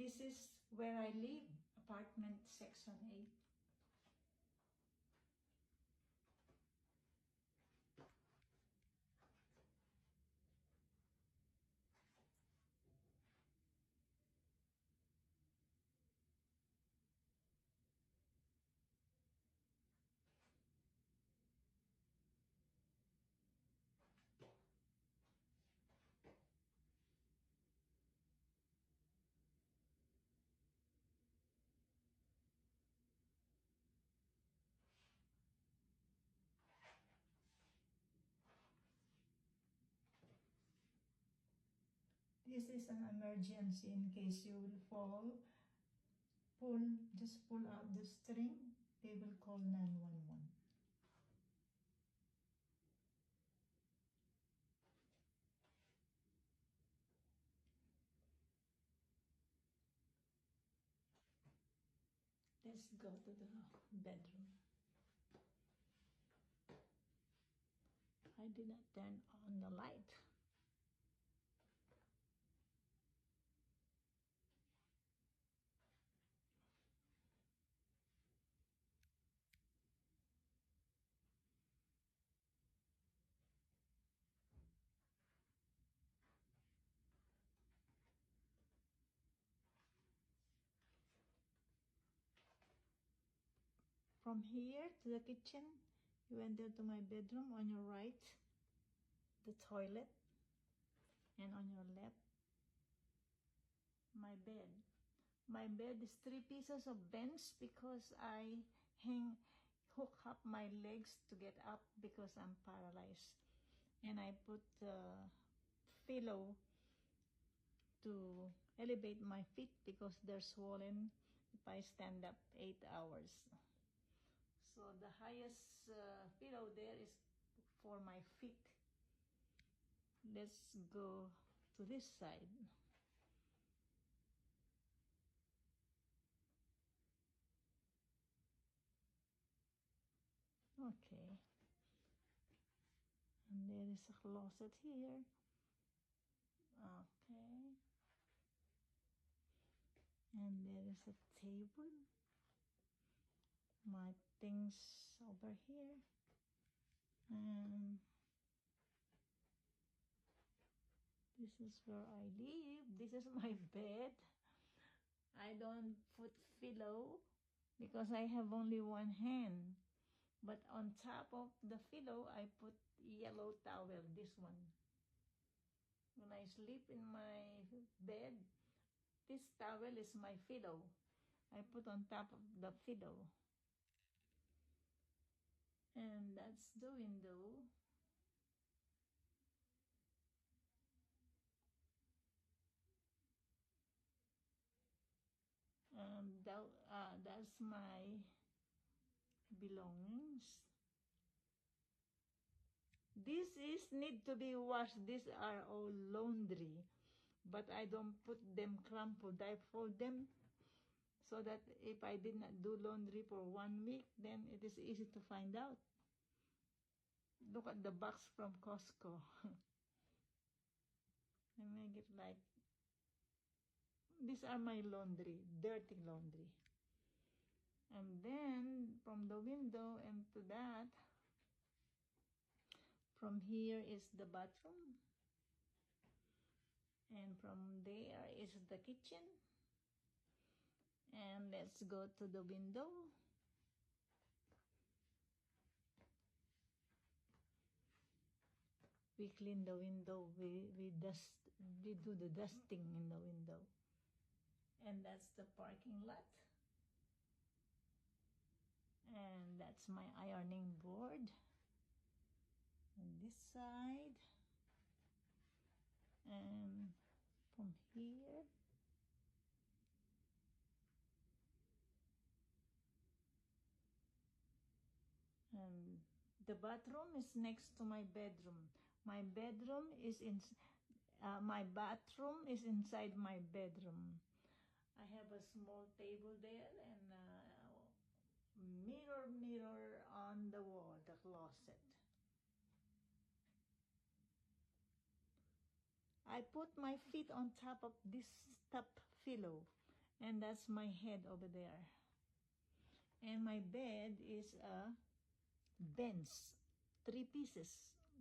This is where I live, apartment section 8. This is an emergency in case you will fall. Just pull out the string. They will call 911. Let's go to the bedroom. I did not turn on the light. From here to the kitchen, you enter to my bedroom. On your right, the toilet, and on your left, my bed. My bed is 3 pieces of bench because I hook up my legs to get up because I'm paralyzed. And I put the pillow to elevate my feet because they're swollen if I stand up 8 hours. So the highest pillow there is for my feet. Let's go to this side. Okay. And there is a closet here. Okay. And there is a table. My things over here. And this is where I live. This is my bed. I don't put pillow because I have only one hand. But on top of the pillow, I put yellow towel, this one. When I sleep in my bed, this towel is my pillow. I put on top of the pillow. And that's the window. That's my belongings. This is need to be washed. These are all laundry, but I don't put them crumpled. I fold them so that if I did not do laundry for 1 week, then it is easy to find out. Look at the box from Costco. I make it like, these are my laundry, dirty laundry. And then from the window and to that, from here is the bathroom. And from there is the kitchen. And let's go to the window. We clean the window, we do the dusting in the window. And that's the parking lot. And that's my ironing board. On this side. And from here. And the bathroom is next to my bedroom. My bathroom is inside my bedroom. I have a small table there and mirror on the wall, the closet. I put my feet on top of this top pillow And that's my head over there. And my bed is a bench, 3 pieces,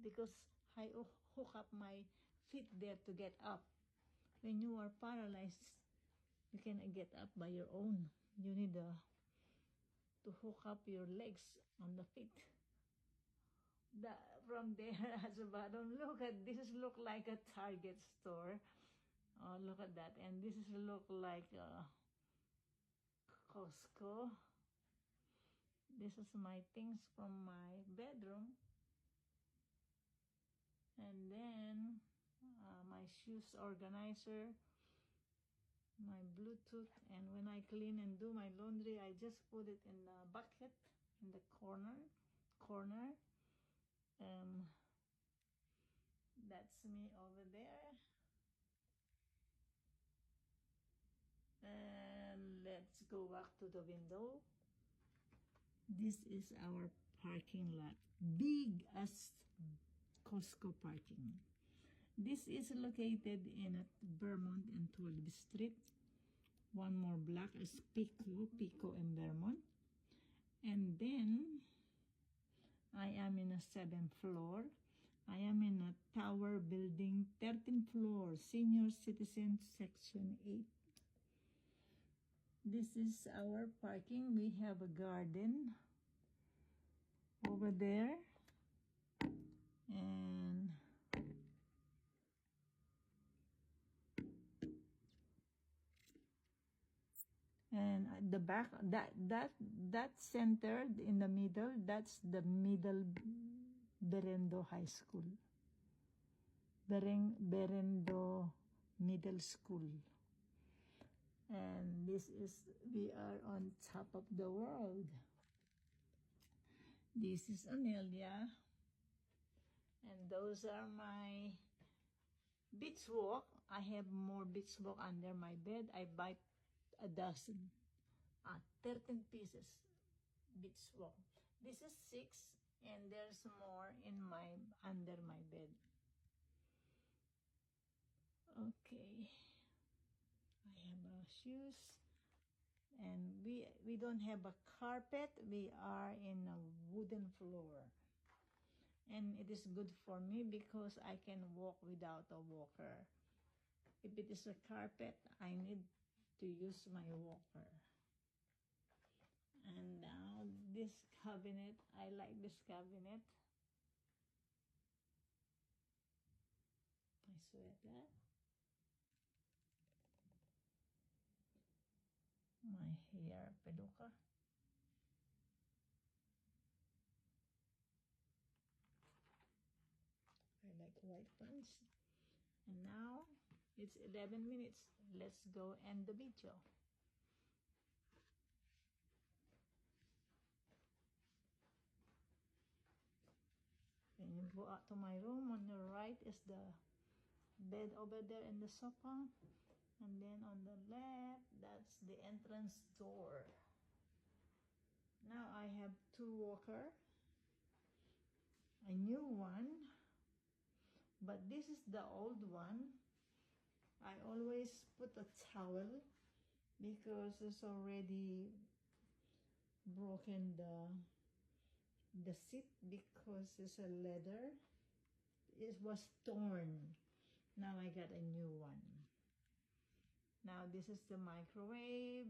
because I hook up my feet there to get up. When you are paralyzed, you cannot get up by your own. You need to hook up your legs on the feet. From there as a bottom, look at this. Look like a Target store. Oh, look at that. And this is look like a Costco. This is my things from my bedroom. And then my shoes organizer, my Bluetooth, and when I clean and do my laundry, I just put it in the bucket in the corner. That's me over there. And let's go back to the window. This is our parking lot, big as Costco parking. This is located in at Vermont and 12th Street. One more block is Pico and Vermont. And then I am in a 7th floor. I am in a tower building, 13th floor, senior citizen section 8. This is our parking. We have a garden over there. And at the back, that centered in the middle, that's the middle Berendo High School. Berendo Middle School. And this is, we are on top of the world. This is Anelia. And those are my beach walk. I have more beach walk under my bed. I buy a dozen, 13 pieces beach walk. This is 6, and there's more in my under my bed. Okay, I have shoes, and we don't have a carpet. We are in a wooden floor, and it is good for me because I can walk without a walker. If it is a carpet, I need to use my walker. And now this cabinet, I like this cabinet. My sweater. My hair peluca. I like white pants. And now it's 11 minutes. Let's go end the video. When you go out to my room, on the right is the bed over there and the sofa. And then on the left, that's the entrance door. Now I have 2 walker. A new one. But this is the old one. I always put a towel because it's already broken the seat because it's a leather. It was torn. Now I got a new one. Now this is the microwave.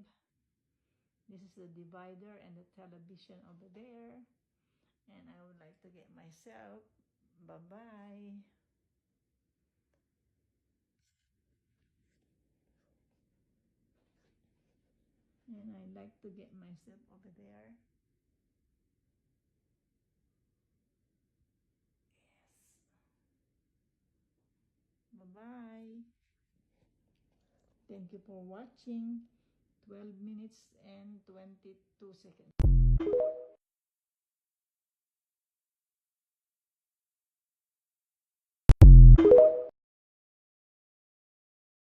This is the divider and the television over there. And I would like to get myself. Bye-bye. And I like to get myself over there. Yes. Bye-bye. Thank you for watching. 12 minutes and 22 seconds.